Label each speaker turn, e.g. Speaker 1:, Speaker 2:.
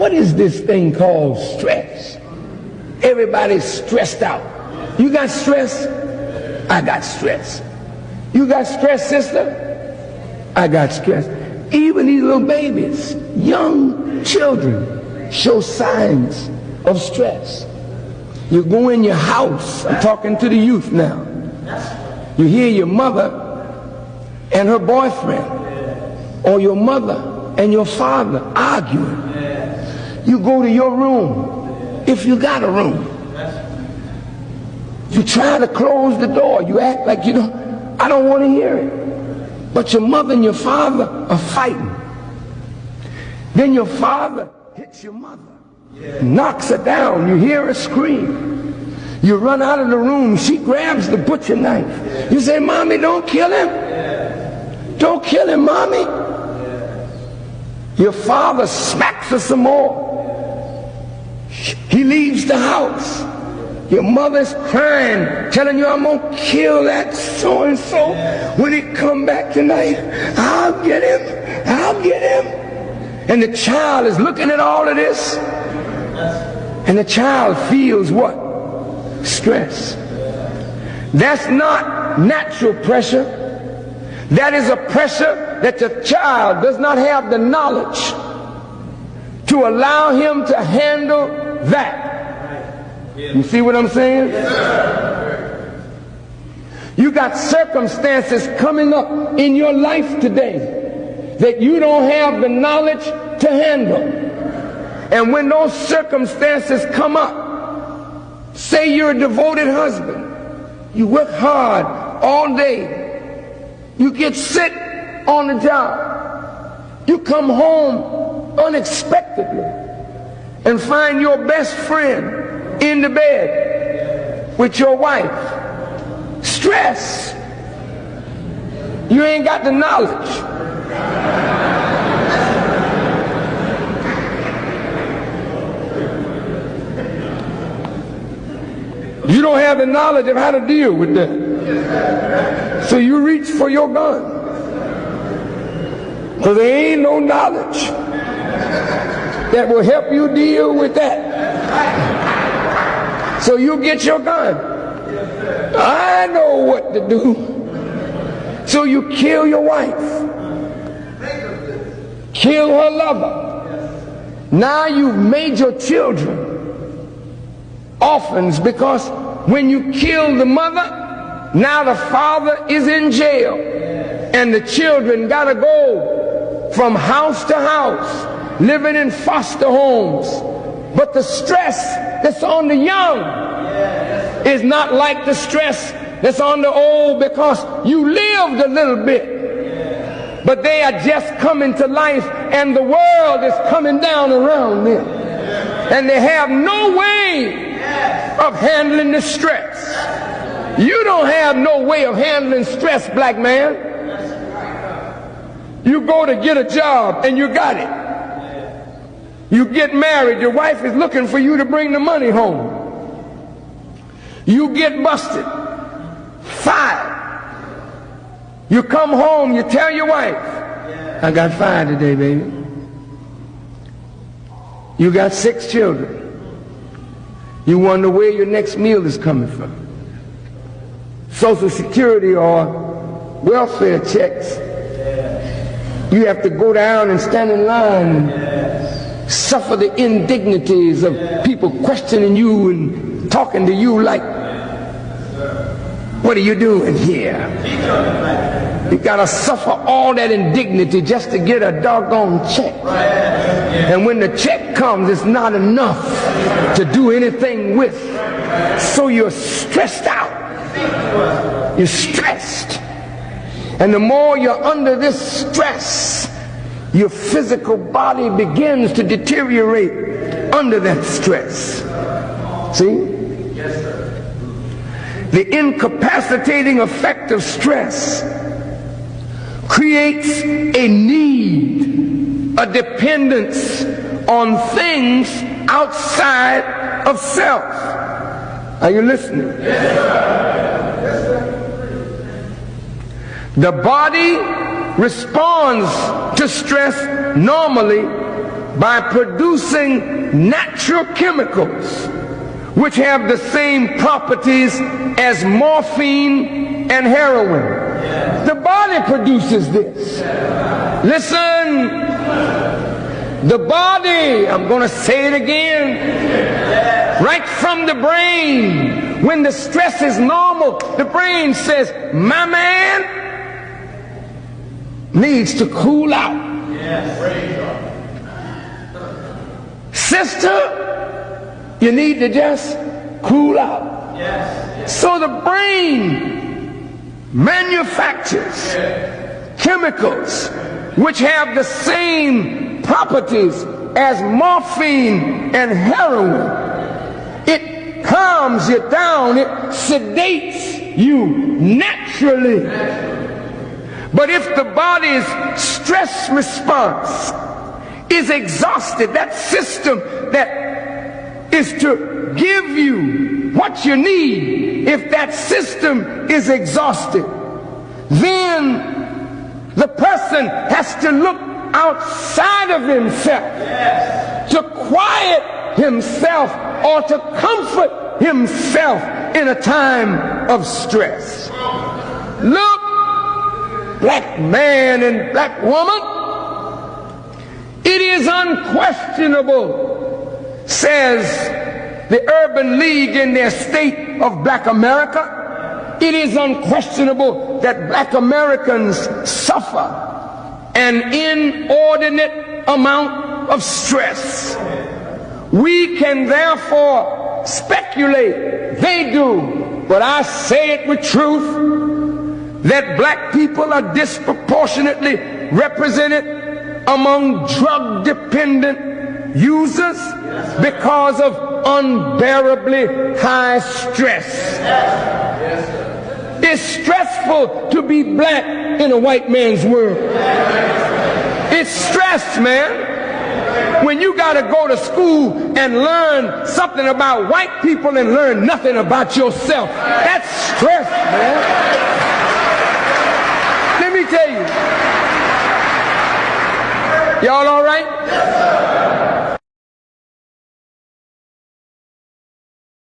Speaker 1: what is this thing called stress? Everybody's stressed out. You got stress? I got stress. You got stress, sister? I got stress. Even these little babies, young children, show signs of stress. You go in your house, I'm talking to the youth now. You hear your mother and her boyfriend, or your mother and your father arguing. You go to your room, if you got a room. You try to close the door. You act like you don't, I don't want to hear it. But your mother and your father are fighting. Then your father hits your mother, knocks her down. You hear her scream. You run out of the room. She grabs the butcher knife. You say, Mommy, don't kill him. Don't kill him, Mommy. Your father smacks her some more. He leaves the house. Your mother's crying, telling you, I'm going to kill that so-and-so. When he come back tonight, I'll get him. I'll get him. And the child is looking at all of this. And the child feels what? Stress. That's not natural pressure. That is a pressure that the child does not have the knowledge to allow him to handle that. You see what I'm saying? You got circumstances coming up in your life today that you don't have the knowledge to handle. And when those circumstances come up, say you're a devoted husband, you work hard all day, you get sick on the job, you come home unexpectedly and find your best friend in the bed with your wife. Stress. You ain't got the knowledge. You don't have the knowledge of how to deal with that. So you reach for your gun. Because there ain't no knowledge that will help you deal with that. So you get your gun. I know what to do. So you kill your wife. Kill her lover. Now you've made your children orphans, because when you kill the mother, now the father is in jail. And the children gotta go from house to house, living in foster homes. But the stress that's on the young is not like the stress that's on the old, because you lived a little bit. But they are just coming to life, and the world is coming down around them. And they have no way of handling the stress. You don't have no way of handling stress, black man. You go to get a job and you got it. You get married, your wife is looking for you to bring the money home. You get busted, fired. You come home, you tell your wife, I got fired today, baby. You got 6 children. You wonder where your next meal is coming from. Social Security or welfare checks. You have to go down and stand in line and suffer the indignities of people questioning you and talking to you like, what are you doing here? You gotta suffer all that indignity just to get a doggone check. And when the check comes, it's not enough to do anything with. So you're stressed out. You're stressed. And the more you're under this stress, your physical body begins to deteriorate under that stress. See? The incapacitating effect of stress creates a need, a dependence on things outside of self. Are you listening? Yes, sir. Yes, sir. The body responds to stress normally by producing natural chemicals which have the same properties as morphine and heroin. The body produces this. Listen, the body, I'm going to say it again, right from the brain, when the stress is normal, the brain says, my man needs to cool out. Sister, you need to just cool out. So the brain manufactures chemicals which have the same properties as morphine and heroin. It calms you down, it sedates you naturally. But if the body's stress response is exhausted, that system that is to give you what you need, if that system is exhausted, then the person has to look outside of himself to quiet himself or to comfort himself in a time of stress. Look, black man and black woman, it is unquestionable, says the Urban League in their State of Black America, it is unquestionable that black Americans suffer an inordinate amount of stress. We can therefore speculate, they do, but I say it with truth, that black people are disproportionately represented among drug-dependent users because of unbearably high stress. It's stressful to be black in a white man's world. It's stress, man. When you got to go to school and learn something about white people and learn nothing about yourself, that's stress, man. Let me tell you. Y'all all right?